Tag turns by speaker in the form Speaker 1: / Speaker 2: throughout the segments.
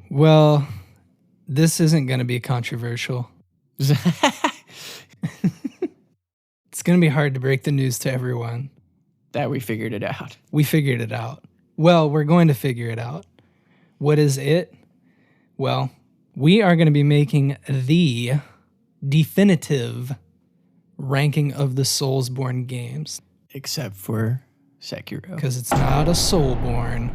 Speaker 1: Well, this isn't going to be controversial. It's going to be hard to break the news to everyone.
Speaker 2: That we figured it out.
Speaker 1: We figured it out. Well, we're going to figure it out. What is it? Well, we are going to be making the definitive ranking of the Soulsborne games.
Speaker 2: Except for Sekiro.
Speaker 1: Because it's not a Soulborne.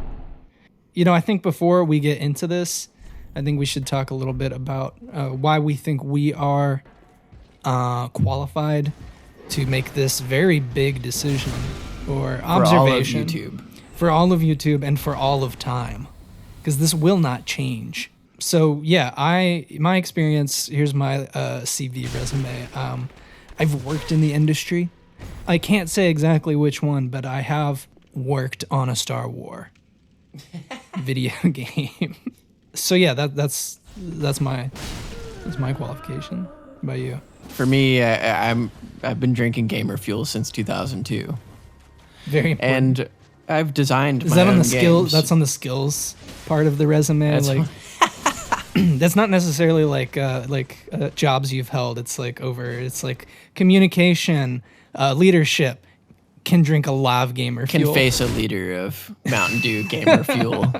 Speaker 1: You know, I think before we get into this, I think we should talk a little bit about why we think we are qualified to make this very big decision or observation. For all of YouTube and for all of time. Because this will not change. So, yeah, my experience, here's my CV resume. I've worked in the industry. I can't say exactly which one, but I have worked on a Star Wars video game. So yeah, that's my qualification. What about you?
Speaker 2: For me, I've been drinking gamer fuel since 2002.
Speaker 1: Very important.
Speaker 2: And I've designed
Speaker 1: Is
Speaker 2: my
Speaker 1: that on
Speaker 2: own
Speaker 1: the skill?
Speaker 2: games.
Speaker 1: That's on the skills part of the resume.
Speaker 2: That's
Speaker 1: like that's not necessarily like jobs you've held. It's like communication, leadership. Can drink a lot of gamer fuel.
Speaker 2: Can face a liter of Mountain Dew gamer fuel.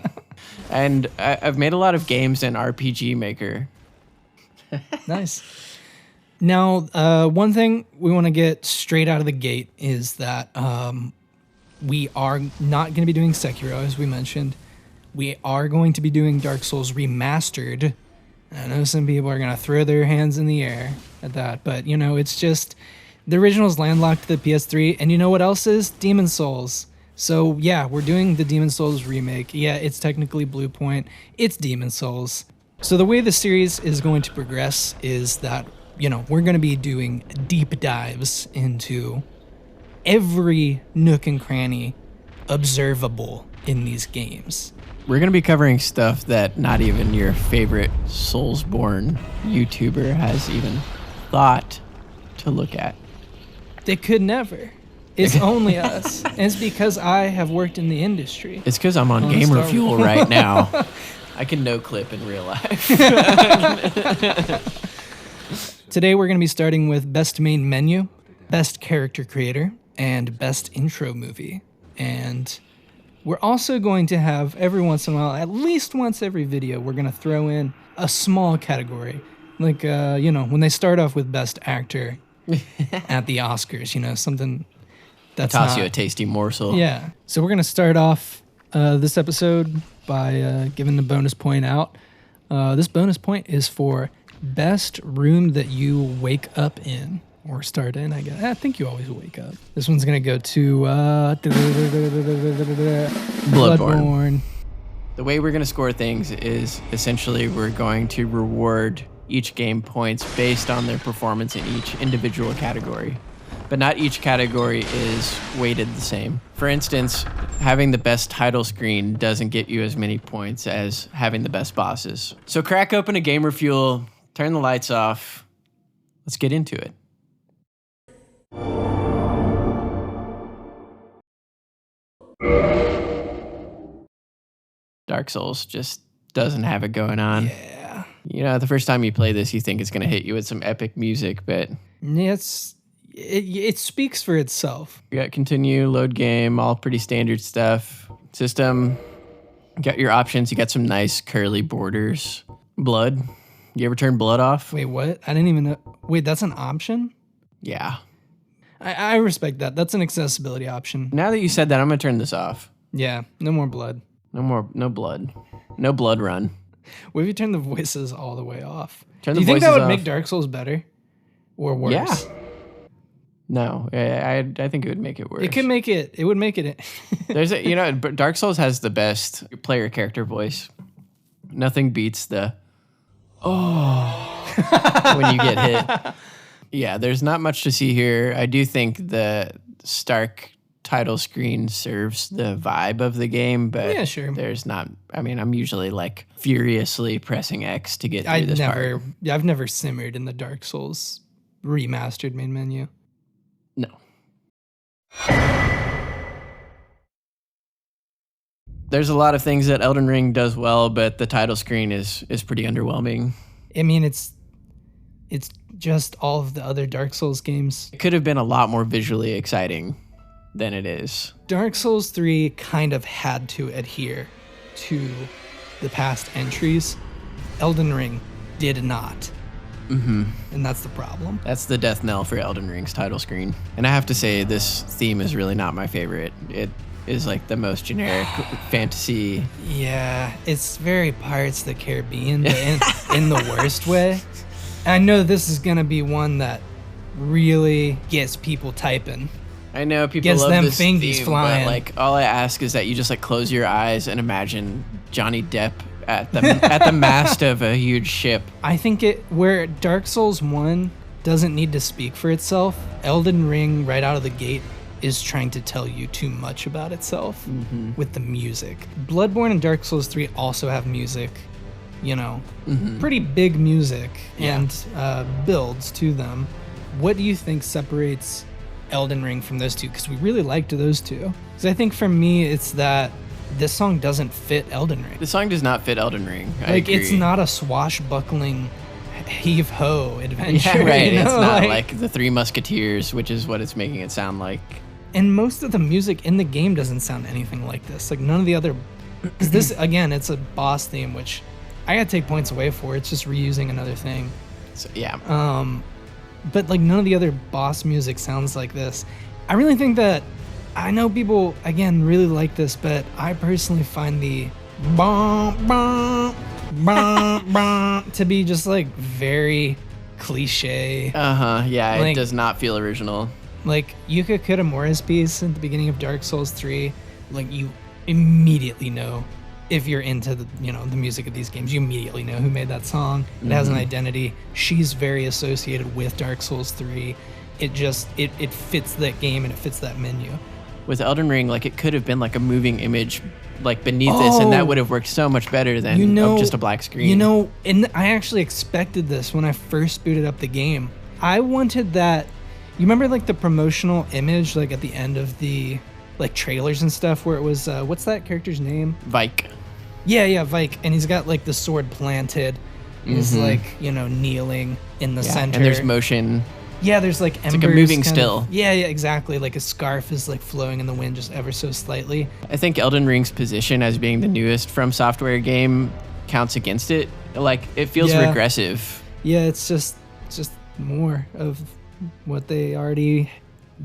Speaker 2: And I've made a lot of games in RPG Maker.
Speaker 1: Nice. Now, one thing we want to get straight out of the gate is that we are not going to be doing Sekiro, as we mentioned. We are going to be doing Dark Souls Remastered. I know some people are going to throw their hands in the air at that, but, you know, it's just... The original's landlocked to the PS3, and you know what else is? Demon Souls. So, yeah, we're doing the Demon Souls remake. Yeah, it's technically Blue Point. It's Demon Souls. So the way the series is going to progress is that, you know, we're going to be doing deep dives into every nook and cranny observable in these games.
Speaker 2: We're going to be covering stuff that not even your favorite Soulsborne YouTuber has even thought to look at.
Speaker 1: They could never. It's only us. And it's because I have worked in the industry.
Speaker 2: It's because I'm on gamer fuel right now. I can no clip in real life.
Speaker 1: Today we're going to be starting with Best Main Menu, Best Character Creator, and Best Intro Movie. And we're also going to have, every once in a while, at least once every video, we're going to throw in a small category. Like, you know, when they start off with Best Actor at the Oscars, you know, something that's
Speaker 2: toss you a tasty morsel.
Speaker 1: Yeah. So we're going to start off this episode by giving the bonus point out. This bonus point is for best room that you wake up in or start in, I guess. I think you always wake up. This one's going to go to Bloodborne.
Speaker 2: The way we're going to score things is essentially we're going to reward each game points based on their performance in each individual category. But not each category is weighted the same. For instance, having the best title screen doesn't get you as many points as having the best bosses. So crack open a gamer fuel, turn the lights off. Let's get into it. Dark Souls just doesn't have it going on.
Speaker 1: Yeah.
Speaker 2: You know, the first time you play this, you think it's going to hit you with some epic music, but...
Speaker 1: It speaks for itself.
Speaker 2: You got continue, load game, all pretty standard stuff. System, you got your options. You got some nice curly borders. Blood. You ever turn blood off?
Speaker 1: Wait, what? I didn't even know. Wait, that's an option?
Speaker 2: Yeah.
Speaker 1: I respect that. That's an accessibility option.
Speaker 2: Now that you said that, I'm going to turn this off.
Speaker 1: Yeah, no more blood.
Speaker 2: No blood. No blood run.
Speaker 1: What if you turn the voices all the way off?
Speaker 2: Do
Speaker 1: you think that would make Dark Souls better or worse?
Speaker 2: Yeah. No, I think it would make it worse.
Speaker 1: It would make it.
Speaker 2: There's Dark Souls has the best player character voice. Nothing beats the when you get hit. Yeah, there's not much to see here. I do think the stark title screen serves the vibe of the game, but
Speaker 1: yeah, sure.
Speaker 2: There's not. I mean, I'm usually like furiously pressing X to get through this part.
Speaker 1: I've never simmered in the Dark Souls remastered main menu.
Speaker 2: No. There's a lot of things that Elden Ring does well, but the title screen is pretty underwhelming.
Speaker 1: I mean, it's just all of the other Dark Souls games.
Speaker 2: It could have been a lot more visually exciting than it is.
Speaker 1: Dark Souls 3 kind of had to adhere to the past entries. Elden Ring did not.
Speaker 2: Mm-hmm.
Speaker 1: And that's the problem.
Speaker 2: That's the death knell for Elden Ring's title screen. And I have to say, this theme is really not my favorite. It is like the most generic fantasy.
Speaker 1: Yeah, it's very Pirates of the Caribbean, but in the worst way. I know this is going to be one that really gets people typing.
Speaker 2: I know people
Speaker 1: Gets
Speaker 2: love
Speaker 1: them
Speaker 2: this
Speaker 1: fingies
Speaker 2: theme,
Speaker 1: flying.
Speaker 2: but like all I ask is that you just like close your eyes and imagine Johnny Depp at the mast of a huge ship.
Speaker 1: I think where Dark Souls 1 doesn't need to speak for itself, Elden Ring right out of the gate is trying to tell you too much about itself with the music. Bloodborne and Dark Souls 3 also have music, pretty big music and builds to them. What do you think separates Elden Ring from those two? Because we really liked those two. Because I think for me, it's that this song doesn't fit Elden Ring.
Speaker 2: The song does not fit Elden Ring. I agree.
Speaker 1: It's not a swashbuckling heave-ho adventure.
Speaker 2: Yeah, right.
Speaker 1: You know?
Speaker 2: It's not like the Three Musketeers, which is what it's making it sound like.
Speaker 1: And most of the music in the game doesn't sound anything like this. Like none of the other... Because this, again, it's a boss theme, which I gotta take points away for. It's just reusing another thing.
Speaker 2: So, yeah.
Speaker 1: But like none of the other boss music sounds like this. I really think that... I know people, again, really like this, but I personally find the bum, bum, bum, bum to be just like very cliche.
Speaker 2: Yeah,
Speaker 1: Like,
Speaker 2: it does not feel original.
Speaker 1: Like Yuka Kitamura's piece at the beginning of Dark Souls 3, like you immediately know if you're into the music of these games, you immediately know who made that song. It has an identity. She's very associated with Dark Souls 3. It just it fits that game and it fits that menu.
Speaker 2: With Elden Ring, like it could have been like a moving image like beneath this, and that would have worked so much better than just a black screen.
Speaker 1: And I actually expected this when I first booted up the game. I wanted that. You remember like the promotional image like at the end of the like trailers and stuff where it was what's that character's name?
Speaker 2: Vike.
Speaker 1: Yeah, Vike, and he's got like the sword planted. He's like kneeling in the center.
Speaker 2: And there's motion.
Speaker 1: Yeah, there's like embers.
Speaker 2: It's like a moving still.
Speaker 1: Yeah, exactly. Like a scarf is like flowing in the wind just ever so slightly.
Speaker 2: I think Elden Ring's position as being the newest From Software game counts against it. Like it feels regressive.
Speaker 1: Yeah, it's just more of what they already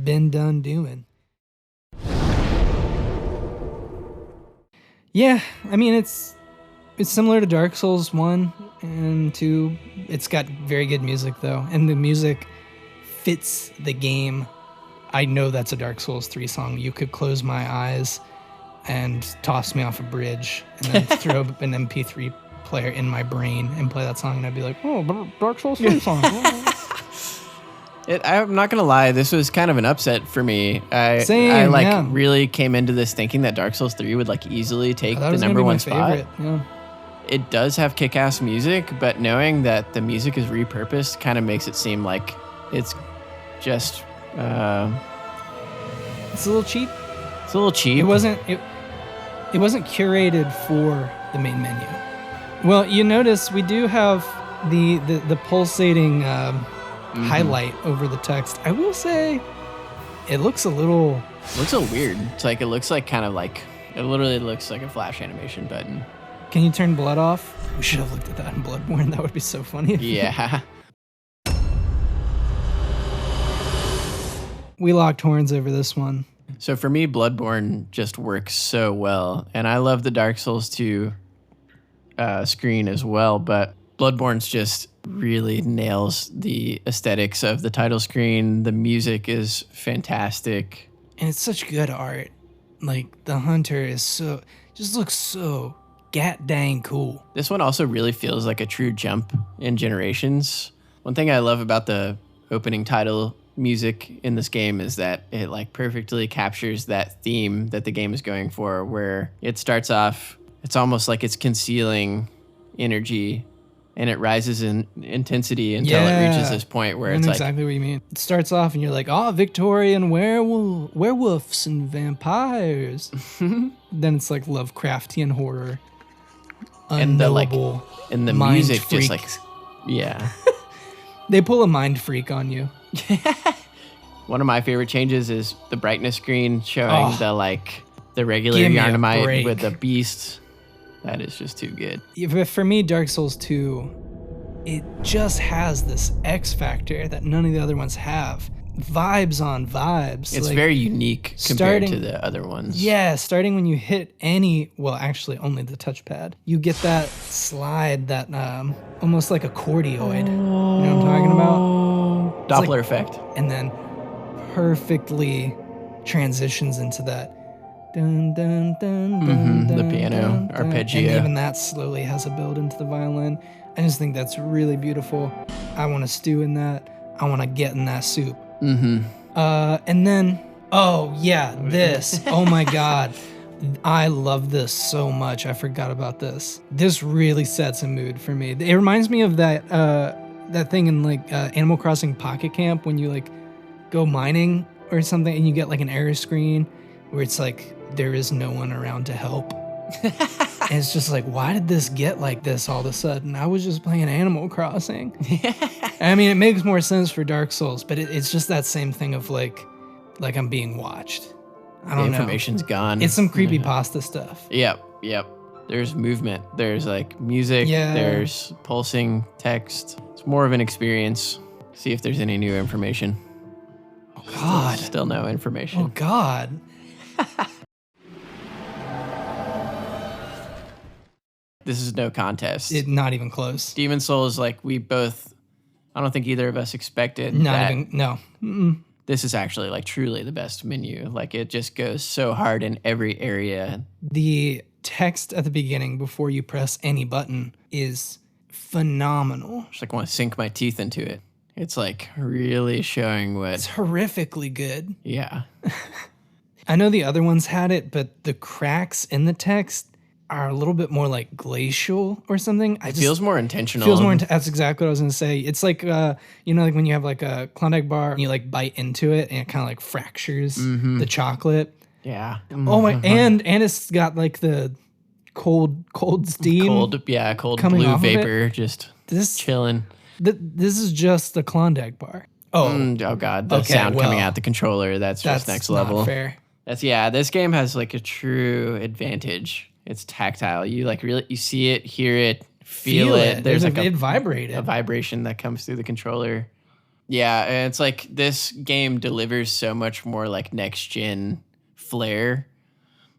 Speaker 1: been done doing. Yeah, I mean it's similar to Dark Souls 1 and 2. It's got very good music though, and the music fits the game. I know that's a Dark Souls 3 song. You could close my eyes and toss me off a bridge and then throw an MP3 player in my brain and play that song, and I'd be like, oh, Dark Souls 3 song.
Speaker 2: I'm not gonna lie, this was kind of an upset for me. I really came into this thinking that Dark Souls 3 would like easily take the number one spot.
Speaker 1: Yeah.
Speaker 2: It does have kick-ass music, but knowing that the music is repurposed kind of makes it seem like it's just
Speaker 1: it's a little cheap.
Speaker 2: It's a little cheap.
Speaker 1: It wasn't curated for the main menu. Well, you notice we do have the pulsating highlight over the text. I will say it looks a little
Speaker 2: weird. It's like it looks like kind of like it literally looks like a flash animation button.
Speaker 1: Can you turn blood off? We should have looked at that in Bloodborne. That would be so funny.
Speaker 2: Yeah.
Speaker 1: We locked horns over this one.
Speaker 2: So for me, Bloodborne just works so well. And I love the Dark Souls 2 screen as well. But Bloodborne's just really nails the aesthetics of the title screen. The music is fantastic.
Speaker 1: And it's such good art. Like, the hunter is just looks so gat dang cool.
Speaker 2: This one also really feels like a true jump in generations. One thing I love about the opening title music in this game is that it like perfectly captures that theme that the game is going for, where it starts off, it's almost like it's concealing energy and it rises in intensity until it reaches this point where it's like
Speaker 1: exactly what you mean. It starts off and you're like, oh, Victorian werewolves and vampires. Then it's like Lovecraftian horror, unknowable,
Speaker 2: and the
Speaker 1: mind
Speaker 2: music
Speaker 1: freaks.
Speaker 2: just like, yeah.
Speaker 1: They pull a mind freak on you.
Speaker 2: One of my favorite changes is the brightness screen showing the regular
Speaker 1: Give me a
Speaker 2: Yarnamite
Speaker 1: break.
Speaker 2: with the beast. That is just too good.
Speaker 1: But for me, Dark Souls 2, it just has this X factor that none of the other ones have. Vibes on vibes.
Speaker 2: It's
Speaker 1: like,
Speaker 2: very unique compared to the other ones.
Speaker 1: Yeah, starting when you hit actually only the touchpad, you get that slide that almost like a cordioid. You know what I'm talking about?
Speaker 2: Doppler effect.
Speaker 1: And then perfectly transitions into that dun dun dun dun,
Speaker 2: the
Speaker 1: dun,
Speaker 2: piano
Speaker 1: dun, dun.
Speaker 2: arpeggio.
Speaker 1: And even that slowly has a build into the violin. I just think that's really beautiful. I want to stew in that. I want to get in that soup. And then, this. Oh my God. I love this so much. I forgot about this. This really sets a mood for me. It reminds me of that thing in like Animal Crossing Pocket Camp when you like go mining or something and you get like an error screen where it's like there is no one around to help. And it's just like, why did this get like this all of a sudden? I was just playing Animal Crossing. I mean, it makes more sense for Dark Souls, but it's just that same thing of like I'm being watched. I don't know.
Speaker 2: The information's gone.
Speaker 1: It's some creepypasta stuff.
Speaker 2: Yep. There's movement. There's like music.
Speaker 1: Yeah.
Speaker 2: There's pulsing text. It's more of an experience. See if there's any new information.
Speaker 1: Oh God.
Speaker 2: Still no information.
Speaker 1: Oh God.
Speaker 2: This is no contest.
Speaker 1: Not even close.
Speaker 2: Demon Souls, like I don't think either of us expected
Speaker 1: No. Mm-mm.
Speaker 2: This is actually like truly the best menu. Like it just goes so hard in every area.
Speaker 1: The text at the beginning before you press any button is phenomenal.
Speaker 2: Just like want to sink my teeth into it. It's like really showing what.
Speaker 1: It's horrifically good.
Speaker 2: Yeah.
Speaker 1: I know the other ones had it, but the cracks in the text are a little bit more like glacial or something.
Speaker 2: It feels more intentional.
Speaker 1: That's exactly what I was going to say. It's like, like when you have like a Klondike bar and you like bite into it and it kind of like fractures the chocolate.
Speaker 2: Yeah.
Speaker 1: Oh my, and it's got like the cold steam.
Speaker 2: Cold
Speaker 1: coming
Speaker 2: blue
Speaker 1: off of it.
Speaker 2: vapor just chilling.
Speaker 1: This is just the Klondike bar.
Speaker 2: Oh God, the sound coming out the controller, that's just next level.
Speaker 1: Not fair.
Speaker 2: This game has like a true advantage. It's tactile. You like really, you see it, hear it, feel it.
Speaker 1: There's
Speaker 2: like
Speaker 1: it vibrated.
Speaker 2: A vibration that comes through the controller. Yeah, and it's like this game delivers so much more like next gen flair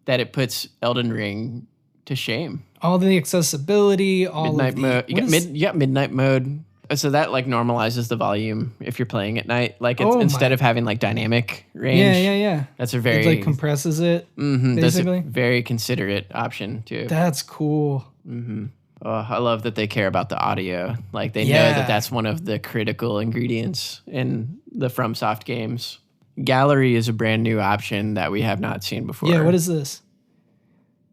Speaker 2: that it puts Elden Ring to shame.
Speaker 1: All the accessibility, all
Speaker 2: midnight
Speaker 1: of the
Speaker 2: mode. Midnight mode. So that like normalizes the volume if you're playing at night. Like it's, instead of having like dynamic range.
Speaker 1: Yeah.
Speaker 2: That's a very
Speaker 1: it like compresses it.
Speaker 2: That's
Speaker 1: Basically.
Speaker 2: a very considerate option too.
Speaker 1: That's cool.
Speaker 2: Oh, I love that they care about the audio. Like they know that that's one of the critical ingredients in the FromSoft games. Gallery is a brand new option that we have not seen before.
Speaker 1: Yeah, what is this?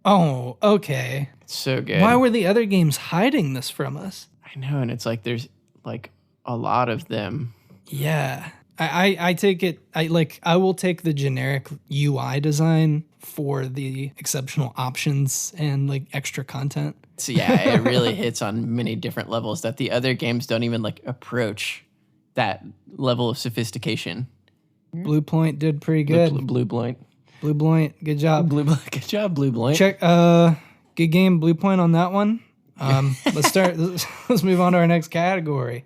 Speaker 1: Oh, okay.
Speaker 2: It's so good.
Speaker 1: Why were the other games hiding this from us?
Speaker 2: I know, and it's like there's like a lot of them.
Speaker 1: Yeah. I take it, I will take the generic UI design for the exceptional options and like extra content.
Speaker 2: So yeah, it really hits on many different levels that the other games don't even like approach that level of sophistication.
Speaker 1: Blue Point did pretty good.
Speaker 2: Blue Point.
Speaker 1: Good job.
Speaker 2: Good job, Blue Point.
Speaker 1: Check, good game, Blue Point on that one. Let's move on to our next category.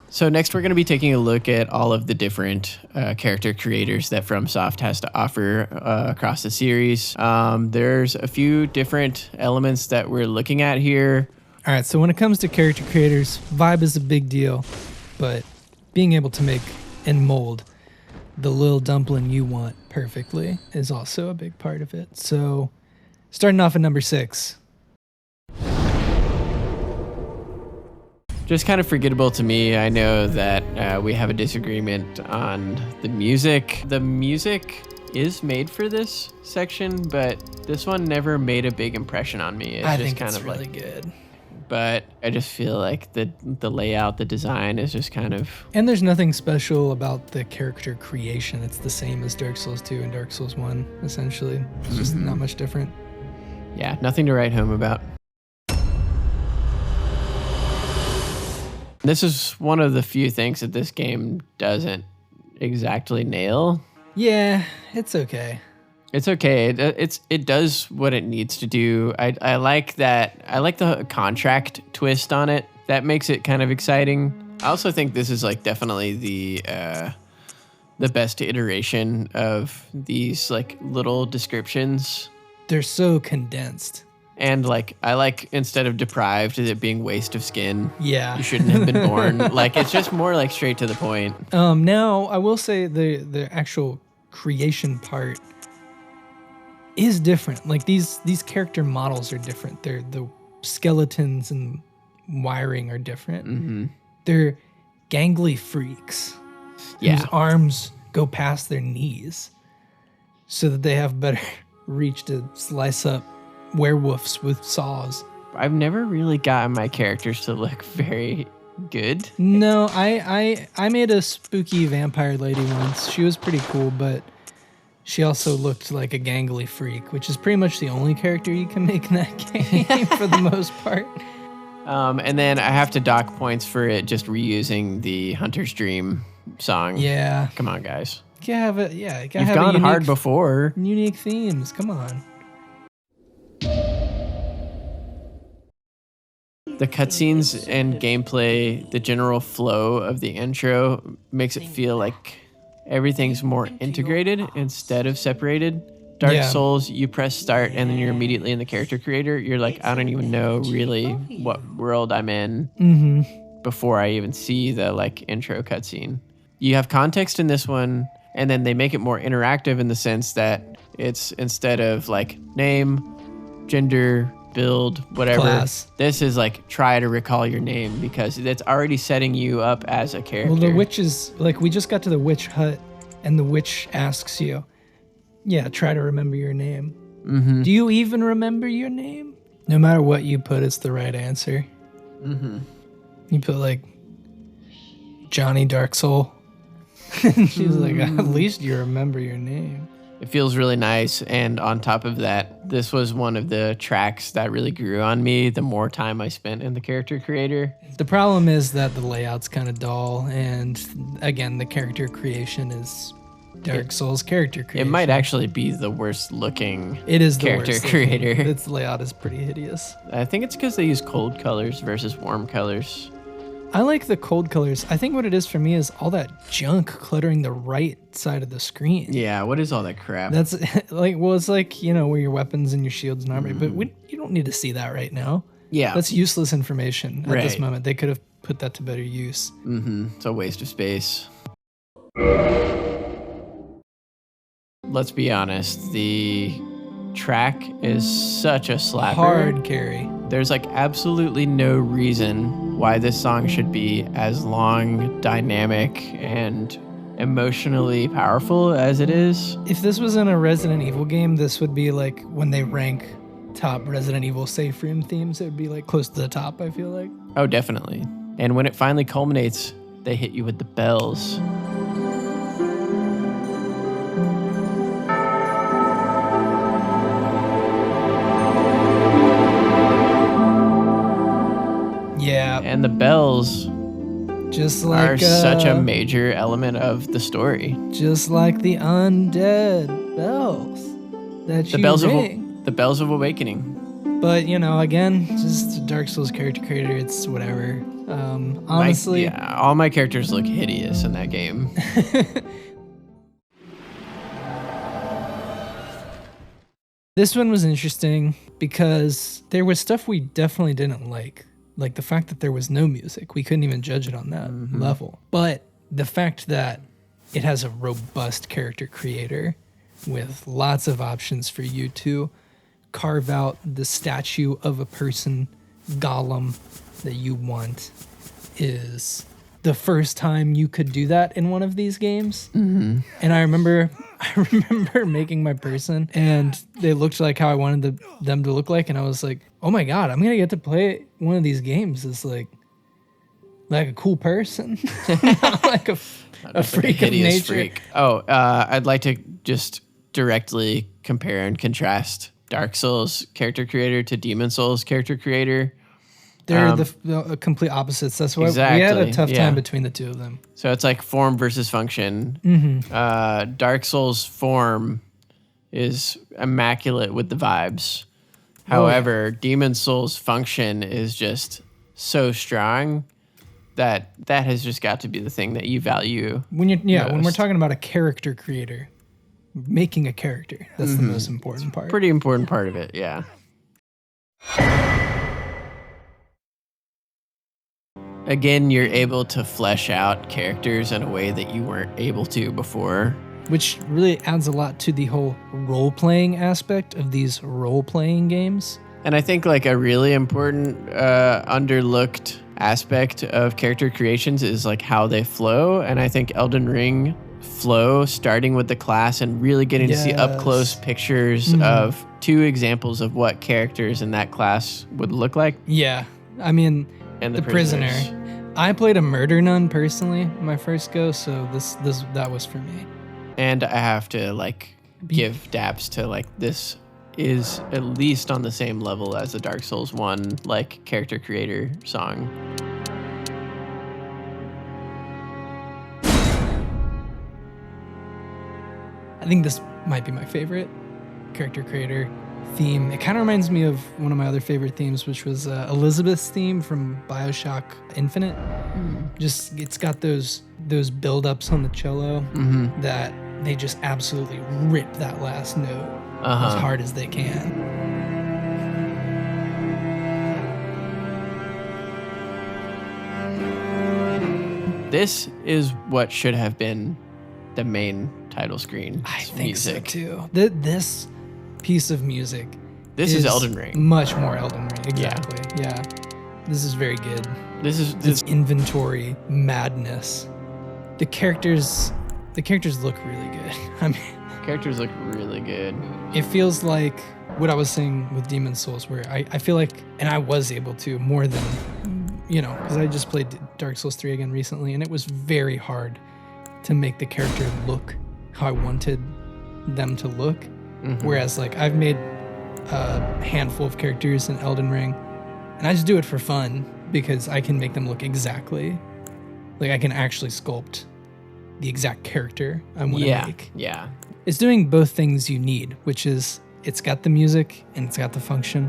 Speaker 2: So next we're going to be taking a look at all of the different character creators that FromSoft has to offer across the series. There's a few different elements that we're looking at here.
Speaker 1: All right, so when it comes to character creators, vibe is a big deal, but being able to make and mold the little dumpling you want perfectly is also a big part of it. So starting off at number 6.
Speaker 2: Just kind of forgettable to me. I know that we have a disagreement on the music. The music is made for this section, but this one never made a big impression on me. It's
Speaker 1: I
Speaker 2: just
Speaker 1: think
Speaker 2: kind
Speaker 1: it's
Speaker 2: of
Speaker 1: really
Speaker 2: like,
Speaker 1: good.
Speaker 2: but I just feel like the layout, the design is just kind of.
Speaker 1: And there's nothing special about the character creation. It's the same as Dark Souls 2 and Dark Souls 1, essentially. It's just not much different.
Speaker 2: Yeah, nothing to write home about. This is one of the few things that this game doesn't exactly nail.
Speaker 1: Yeah, it's okay.
Speaker 2: It's okay. It does what it needs to do. I like that. I like the contract twist on it. That makes it kind of exciting. I also think this is like definitely the best iteration of these like little descriptions.
Speaker 1: They're so condensed.
Speaker 2: And like I like instead of deprived, it being waste of skin.
Speaker 1: Yeah.
Speaker 2: You shouldn't have been born. Like it's just more like straight to the point.
Speaker 1: Now I will say the actual creation part is different. Like these character models are different. The skeletons and wiring are different.
Speaker 2: Mm-hmm.
Speaker 1: They're gangly freaks whose arms go past their knees so that they have better reach to slice up werewolves with saws.
Speaker 2: I've never really gotten my characters to look very good.
Speaker 1: No, I made a spooky vampire lady once. She was pretty cool, but she also looked like a gangly freak, which is pretty much the only character you can make in that game for the most part.
Speaker 2: And then I have to dock points for it just reusing the Hunter's Dream song.
Speaker 1: Yeah.
Speaker 2: Come on, guys.
Speaker 1: You have it. Yeah,
Speaker 2: you've gone hard before.
Speaker 1: Unique themes. Come on.
Speaker 2: The cutscenes and gameplay, the general flow of the intro makes it feel like everything's more integrated instead of separated. Dark Souls, you press start and then you're immediately in the character creator. You're like, I don't even know really what world I'm in before I even see the like intro cutscene. You have context in this one, and then they make it more interactive in the sense that it's instead of like name, gender, build, whatever.
Speaker 1: Class.
Speaker 2: This is like try to recall your name because it's already setting you up as a character.
Speaker 1: Well, the witch is like, we just got to the witch hut and the witch asks you, try to remember your name. Do you even remember your name? No matter what you put, it's the right answer. You put like Johnny Dark Soul. And she's like, at least you remember your name.
Speaker 2: It feels really nice, and on top of that, this was one of the tracks that really grew on me the more time I spent in the character creator.
Speaker 1: The problem is that the layout's kind of dull, and again, the character creation is Dark Souls character creation.
Speaker 2: It might actually be the worst looking character
Speaker 1: worst
Speaker 2: creator.
Speaker 1: Its layout is pretty hideous.
Speaker 2: I think it's because they use cold colors versus warm colors.
Speaker 1: I like the cold colors. I think what it is for me is all that junk cluttering the right side of the screen.
Speaker 2: Yeah, what is all that crap?
Speaker 1: That's like, well, it's like, where your weapons and your shields and armor, but you don't need to see that right now.
Speaker 2: Yeah.
Speaker 1: That's useless information at this moment. They could have put that to better use.
Speaker 2: It's a waste of space. Let's be honest, the track is such a slapper.
Speaker 1: Hard carry.
Speaker 2: There's like absolutely no reason why this song should be as long, dynamic, and emotionally powerful as it is.
Speaker 1: If this was in a Resident Evil game, this would be like when they rank top Resident Evil safe room themes, it would be like close to the top, I feel like.
Speaker 2: Oh, definitely. And when it finally culminates, they hit you with the bells.
Speaker 1: Yeah.
Speaker 2: And the bells
Speaker 1: just like
Speaker 2: are such a major element of the story.
Speaker 1: Just like the undead bells that you ring.
Speaker 2: The bells of awakening.
Speaker 1: But, again, just Dark Souls character creator, it's whatever. Honestly.
Speaker 2: All my characters look hideous in that game.
Speaker 1: This one was interesting because there was stuff we definitely didn't like. Like the fact that there was no music. We couldn't even judge it on that level. But the fact that it has a robust character creator with lots of options for you to carve out the statue of a person, golem, that you want is the first time you could do that in one of these games. Mm-hmm. And I remember making my person, and they looked like how I wanted them to look like, and I was like, oh my god, I'm gonna get to play one of these games as like a cool person, not like a freak of nature. Freak.
Speaker 2: Oh, I'd like to just directly compare and contrast Dark Souls character creator to Demon Souls character creator.
Speaker 1: They're the complete opposites. That's why we had a tough time between the two of them.
Speaker 2: So it's like form versus function. Mm-hmm. Dark Souls form is immaculate with the vibes. However, Demon Souls function is just so strong that has just got to be the thing that you value.
Speaker 1: When we're talking about a character creator, making a character, that's the most important part.
Speaker 2: Pretty important part of it, yeah. Again, you're able to flesh out characters in a way that you weren't able to before.
Speaker 1: Which really adds a lot to the whole role-playing aspect of these role-playing games.
Speaker 2: And I think like a really important underlooked aspect of character creations is like how they flow. And I think Elden Ring flow, starting with the class and really getting to see up-close pictures of 2 examples of what characters in that class would look like.
Speaker 1: Yeah, I mean... And the prisoner. I played a murder nun personally my first go, so that was for me.
Speaker 2: And I have to like give daps to like this is at least on the same level as the Dark Souls 1 like character creator song.
Speaker 1: I think this might be my favorite character creator theme. It kind of reminds me of one of my other favorite themes, which was Elizabeth's theme from BioShock Infinite. Just it's got those build-ups on the cello that they just absolutely rip that last note as hard as they can.
Speaker 2: This is what should have been the main title screen.
Speaker 1: I think so too. This piece of music.
Speaker 2: This is Elden Ring.
Speaker 1: Much more Elden Ring. Exactly. Yeah. This is very good. This inventory madness. The characters look really good. I mean,
Speaker 2: characters look really good.
Speaker 1: It feels like what I was saying with Demon Souls, where I feel like, and I was able to more than, because I just played Dark Souls 3 again recently, and it was very hard to make the character look how I wanted them to look. Whereas like I've made a handful of characters in Elden Ring, and I just do it for fun because I can make them look exactly like I can actually sculpt the exact character I want to make.
Speaker 2: Yeah.
Speaker 1: It's doing both things you need, which is it's got the music and it's got the function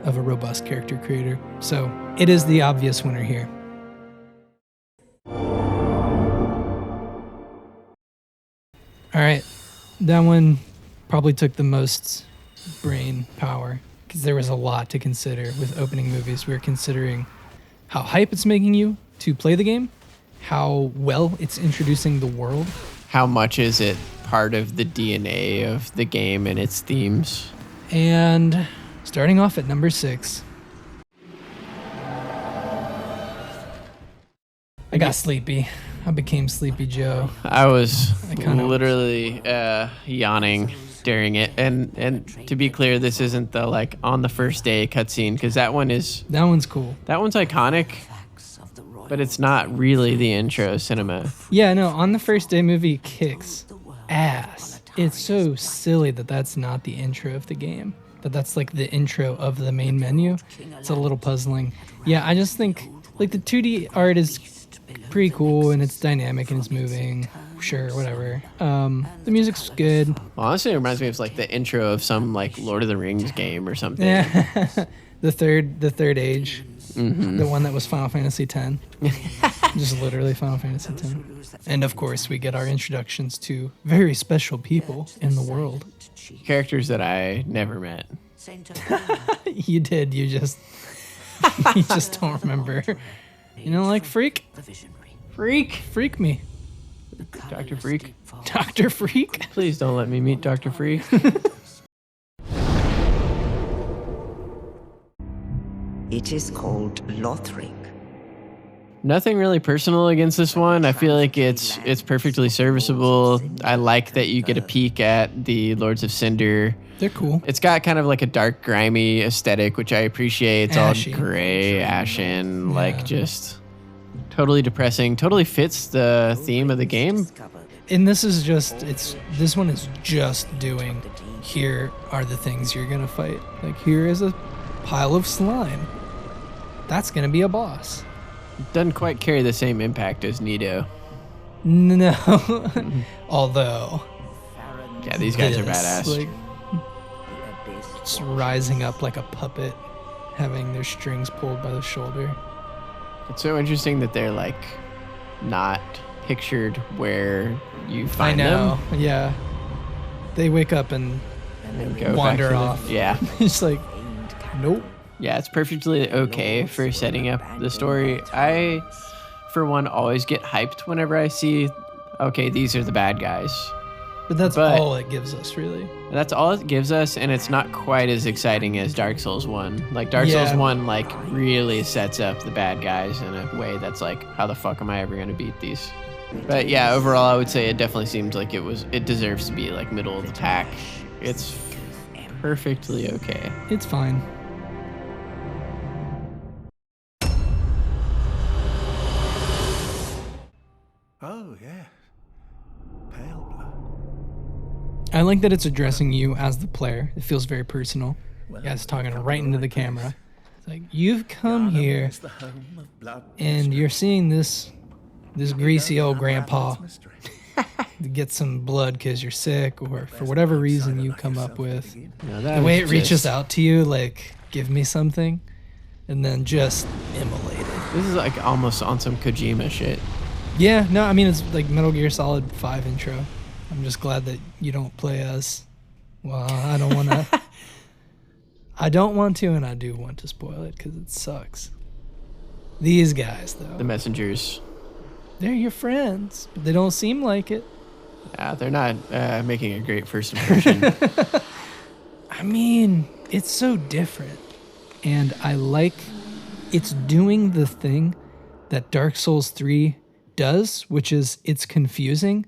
Speaker 1: of a robust character creator. So it is the obvious winner here. All right. That one probably took the most brain power because there was a lot to consider with opening movies. We were considering how hype it's making you to play the game, how well it's introducing the world.
Speaker 2: How much is it part of the DNA of the game and its themes?
Speaker 1: And starting off at number 6. I got sleepy. I became Sleepy Joe.
Speaker 2: I was literally yawning during it. And to be clear, this isn't the like on the first day cutscene, because that one's
Speaker 1: cool.
Speaker 2: That one's iconic, but it's not really the intro cinema.
Speaker 1: Yeah, no, on the first day movie kicks ass. It's so silly that that's not the intro of the game. That's like the intro of the main menu. It's a little puzzling. Yeah, I just think like the 2D art is pretty cool and it's dynamic and it's moving. Sure, whatever. The music's good.
Speaker 2: Well, honestly, it reminds me of like the intro of some like Lord of the Rings game or something.
Speaker 1: Yeah, the third age, the one that was Final Fantasy X. Just literally Final Fantasy X. And of course, we get our introductions to very special people in the world.
Speaker 2: Characters that I never met.
Speaker 1: You did. You just don't remember. You know, like Freak me.
Speaker 2: Dr. Freak?
Speaker 1: Dr. Freak?
Speaker 2: Please don't let me meet Dr. Freak.
Speaker 3: It is called Lothric.
Speaker 2: Nothing really personal against this one. I feel like it's perfectly serviceable. I like that you get a peek at the Lords of Cinder.
Speaker 1: They're cool.
Speaker 2: It's got kind of like a dark, grimy aesthetic, which I appreciate. It's
Speaker 1: Ashy.
Speaker 2: all gray, ashen,
Speaker 1: Yeah.
Speaker 2: like just totally depressing. Totally fits the theme of the game.
Speaker 1: And this one is just doing, here are the things you're going to fight. Like, here is a pile of slime. That's going to be a boss.
Speaker 2: Doesn't quite carry the same impact as Nido.
Speaker 1: No. Although.
Speaker 2: Yeah, these guys are
Speaker 1: this,
Speaker 2: badass.
Speaker 1: Like, just rising up like a puppet, having their strings pulled by the shoulder.
Speaker 2: It's so interesting that they're like not pictured where you find them.
Speaker 1: Yeah. They wake up and
Speaker 2: Go
Speaker 1: wander
Speaker 2: back to
Speaker 1: off.
Speaker 2: Yeah.
Speaker 1: It's like, nope.
Speaker 2: Yeah, it's perfectly okay for setting up the story. I, for one, always get hyped whenever I see, okay, these are the bad guys.
Speaker 1: But that's
Speaker 2: But-
Speaker 1: all it gives us, really.
Speaker 2: That's all it gives us, and it's not quite as exciting as Dark Souls 1. Like, Dark
Speaker 1: Yeah.
Speaker 2: Souls 1, like, really sets up the bad guys in a way that's like, how the fuck am I ever going to beat these? But yeah, overall, I would say it definitely seems like it deserves to be, like, middle of the pack. It's perfectly okay.
Speaker 1: It's fine.
Speaker 3: Oh, yeah. Pale blood.
Speaker 1: I like that it's addressing you as the player. It feels very personal. You guys talking right into the camera. It's like, you've come here
Speaker 3: It's the home of blood.
Speaker 1: and you're seeing this greasy old grandpa
Speaker 3: Mystery.
Speaker 1: to get some blood because you're sick or for whatever reason you come up with.
Speaker 2: No,
Speaker 1: The way it reaches out to you, like, give me something, and then just immolate it.
Speaker 2: This is like almost on some Kojima shit.
Speaker 1: Yeah, no, I mean, it's like Metal Gear Solid 5 intro. I'm just glad that you don't play as, well, I don't want to. I don't want to, and I do want to spoil it because it sucks. These guys,
Speaker 2: The
Speaker 1: though,
Speaker 2: messengers.
Speaker 1: they're your friends, but they don't seem like it.
Speaker 2: Yeah, they're not making a great first impression.
Speaker 1: I mean, it's so different. And I like it's doing the thing that Dark Souls 3 does, which is it's confusing,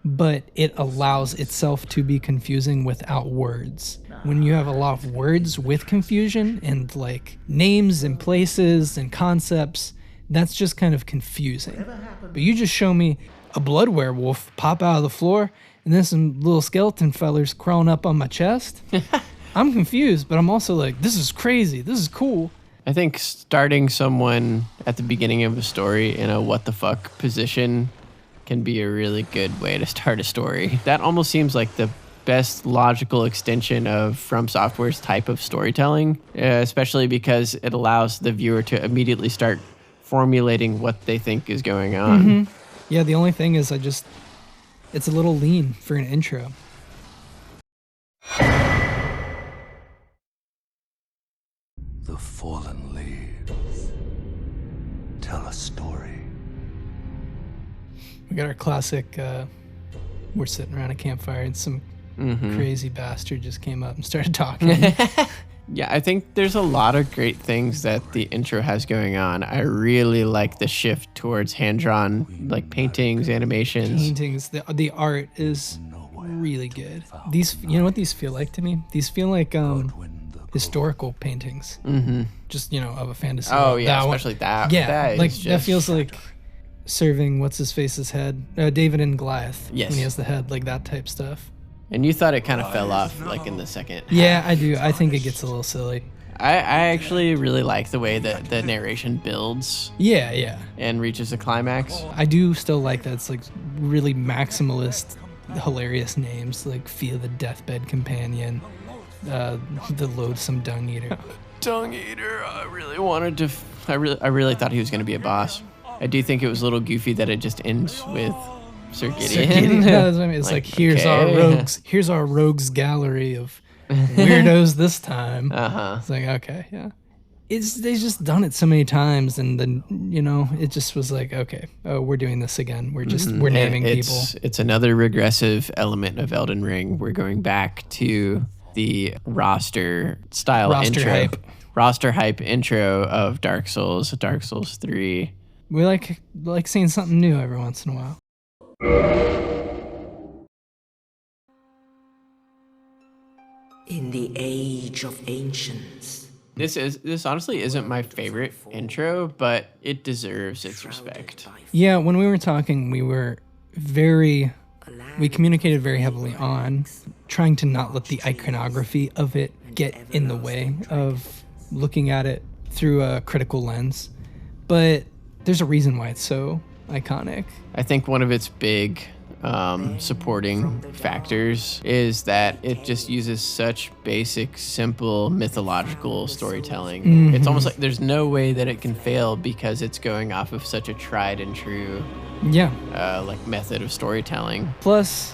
Speaker 1: but it allows itself to be confusing without words. When you have a lot of words with confusion and like names and places and concepts, that's just kind of confusing. But you just show me a blood werewolf pop out of the floor and then some little skeleton fellers crawling up on my chest. I'm confused, but I'm also like, this is crazy. This is cool.
Speaker 2: I think starting someone at the beginning of a story in a what the fuck position can be a really good way to start a story. That almost seems like the best logical extension of From Software's type of storytelling, especially because it allows the viewer to immediately start formulating what they think is going on.
Speaker 1: Yeah, the only thing is it's a little lean for an intro.
Speaker 3: The fallen leaves tell a story.
Speaker 1: We got our classic, we're sitting around a campfire and some crazy bastard just came up and started talking.
Speaker 2: Yeah, I think there's a lot of great things that the intro has going on. I really like the shift towards hand-drawn, like paintings, animations.
Speaker 1: Paintings, the art is really good. These, you know what these feel like to me? These feel like historical paintings. Just, of a fantasy.
Speaker 2: Oh
Speaker 1: world.
Speaker 2: yeah,
Speaker 1: That one-
Speaker 2: especially that.
Speaker 1: Yeah,
Speaker 2: that
Speaker 1: like
Speaker 2: is
Speaker 1: that
Speaker 2: just-
Speaker 1: feels like serving what's his face's head, David and Goliath.
Speaker 2: Yes.
Speaker 1: When he has the head, like that type stuff.
Speaker 2: And you thought it kind of fell off like in the second.
Speaker 1: Yeah, I do. I think it gets a little silly.
Speaker 2: I actually really like the way that the narration builds
Speaker 1: Yeah.
Speaker 2: and reaches a climax.
Speaker 1: I do still like that. It's like really maximalist, hilarious names like Fia the Deathbed Companion, the Loathsome Dung Eater.
Speaker 2: Dung Eater, I really wanted to. I really thought he was going to like I do think it was a little goofy that it just ends with Sir Gideon.
Speaker 1: Yeah, that's what I mean. It's like here's our rogues gallery of weirdos this time. It's like, okay, yeah. They've just done it so many times, and then it just was like, okay, oh, we're doing this again. We're naming people.
Speaker 2: It's another regressive element of Elden Ring. We're going back to the roster style
Speaker 1: Roster
Speaker 2: intro.
Speaker 1: hype.
Speaker 2: Roster hype intro of Dark Souls 3.
Speaker 1: We like seeing something new every once in a while.
Speaker 4: In the age of ancients.
Speaker 2: This honestly isn't my favorite intro, but it deserves its respect.
Speaker 1: Yeah, when we were talking, we communicated very heavily on trying to not let the iconography of it get in the way of looking at it through a critical lens. But there's a reason why it's so iconic.
Speaker 2: I think one of its big supporting factors is that it just uses such basic, simple mythological storytelling.
Speaker 1: Mm-hmm.
Speaker 2: It's almost like there's no way that it can fail because it's going off of such a tried and true like method of storytelling.
Speaker 1: Plus,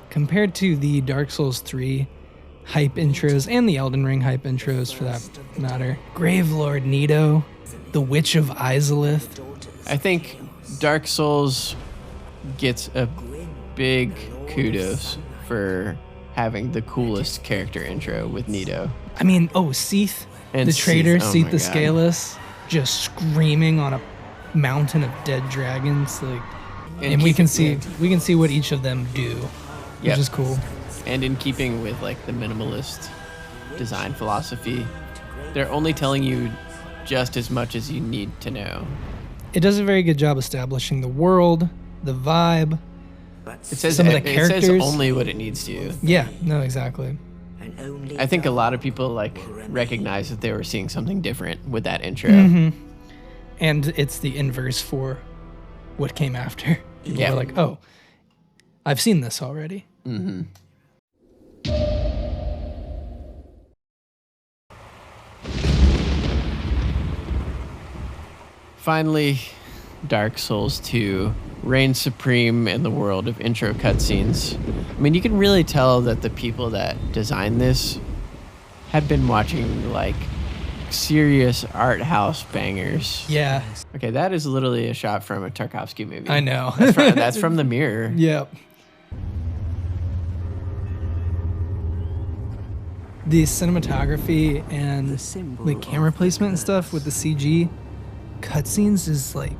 Speaker 1: compared to the Dark Souls 3 hype intros and the Elden Ring hype intros for that matter, Gravelord Nito, the Witch of Izalith.
Speaker 2: I think Dark Souls gets a big kudos for having the coolest character intro with Nito.
Speaker 1: I mean, Seath,
Speaker 2: And
Speaker 1: the traitor,
Speaker 2: Seath, oh
Speaker 1: Seath
Speaker 2: my
Speaker 1: the
Speaker 2: God.
Speaker 1: Scaleless, just screaming on a mountain of dead dragons, like, and we
Speaker 2: keep
Speaker 1: can
Speaker 2: it-
Speaker 1: see what each of them do, which
Speaker 2: Yep.
Speaker 1: is cool.
Speaker 2: And in keeping with like the minimalist design philosophy, they're only telling you just as much as you need to know.
Speaker 1: It does a very good job establishing the world, the vibe.
Speaker 2: It says
Speaker 1: Some of the
Speaker 2: it says
Speaker 1: characters-
Speaker 2: only what it needs to.
Speaker 1: Yeah, no, exactly.
Speaker 2: I think a lot of people like recognize that they were seeing something different with that intro.
Speaker 1: Mm-hmm. And it's the inverse for what came after. People
Speaker 2: Yeah.
Speaker 1: were like, oh, I've seen this already.
Speaker 2: Mm-hmm. Finally, Dark Souls 2 reigns supreme in the world of intro cutscenes. I mean, you can really tell that the people that designed this had been watching like serious art house bangers.
Speaker 1: Yeah,
Speaker 2: Okay, that is literally a shot from a Tarkovsky movie.
Speaker 1: I know.
Speaker 2: That's from The Mirror.
Speaker 1: Yep. The cinematography and like camera placement and stuff with the CG cutscenes is like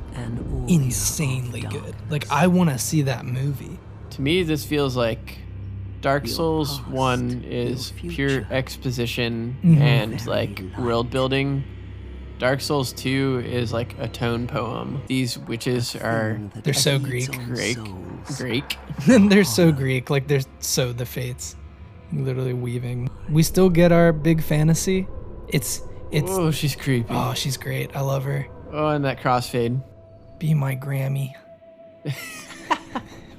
Speaker 1: insanely good. Like I want to see that movie.
Speaker 2: To me, this feels like Dark Souls 1 is pure exposition and like world building. Dark Souls 2 is like a tone poem. These witches are
Speaker 1: They're so Greek.
Speaker 2: Greek.
Speaker 1: They're so Greek. Like they're so the Fates. Literally weaving. We still get our big fantasy. It's
Speaker 2: Oh, she's creepy.
Speaker 1: oh, she's great. I love her.
Speaker 2: Oh, and that crossfade.
Speaker 1: Be my Grammy.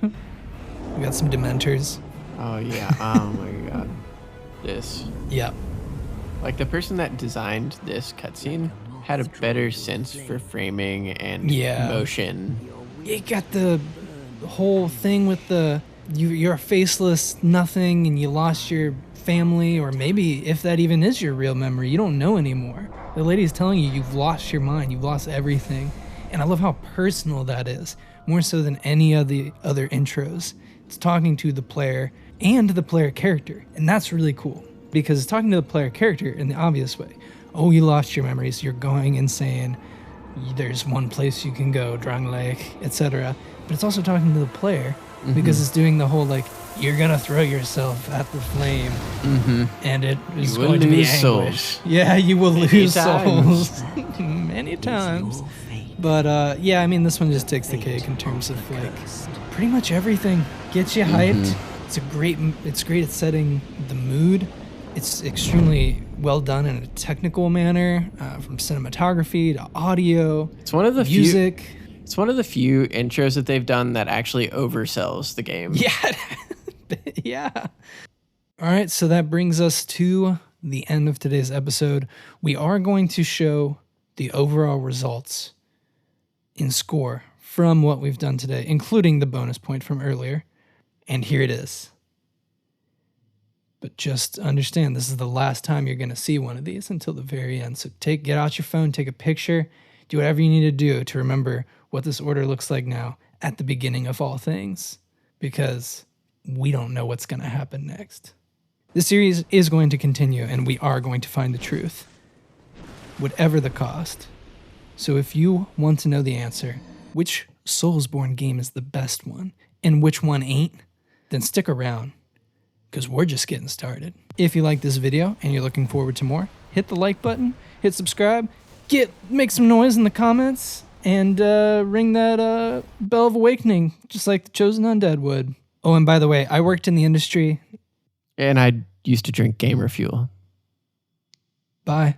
Speaker 1: We got some Dementors.
Speaker 2: Oh yeah. Oh my god. This.
Speaker 1: Yep.
Speaker 2: Like the person that designed this cutscene had a better sense for framing and
Speaker 1: Yeah.
Speaker 2: motion.
Speaker 1: You got the whole thing with you're a faceless nothing and you lost your family, or maybe if that even is your real memory, you don't know anymore. The lady's telling you you've lost your mind, you've lost everything. And I love how personal that is, more so than any of the other intros. It's talking to the player and the player character, and that's really cool because it's talking to the player character in the obvious way. Oh, you lost your memories, you're going insane, there's one place you can go, Drang Lake, etc. But it's also talking to the player because it's doing the whole like, you're gonna throw yourself at the flame and it is
Speaker 2: will
Speaker 1: going to be
Speaker 2: lose
Speaker 1: anguish.
Speaker 2: souls.
Speaker 1: Yeah, you will lose
Speaker 2: times.
Speaker 1: souls many times. But yeah, I mean, this one just takes the cake in terms of like pretty much everything. Gets you hyped. It's great at setting the mood. It's extremely well done in a technical manner, from cinematography to audio.
Speaker 2: It's one of the
Speaker 1: music.
Speaker 2: It's one of the few intros that they've done that actually oversells the game.
Speaker 1: Yeah. Yeah. All right, so that brings us to the end of today's episode. We are going to show the overall results in score from what we've done today, including the bonus point from earlier. And here it is. But just understand, this is the last time you're going to see one of these until the very end. So get out your phone, take a picture, do whatever you need to do to remember what this order looks like now at the beginning of all things, because we don't know what's going to happen next. This series is going to continue, and we are going to find the truth, whatever the cost. So if you want to know the answer, which Soulsborne game is the best one and which one ain't, then stick around because we're just getting started. If you like this video and you're looking forward to more, hit the like button, hit subscribe, make some noise in the comments, and ring that bell of awakening, just like the Chosen Undead would. Oh, and by the way, I worked in the industry.
Speaker 2: And I used to drink gamer fuel.
Speaker 1: Bye.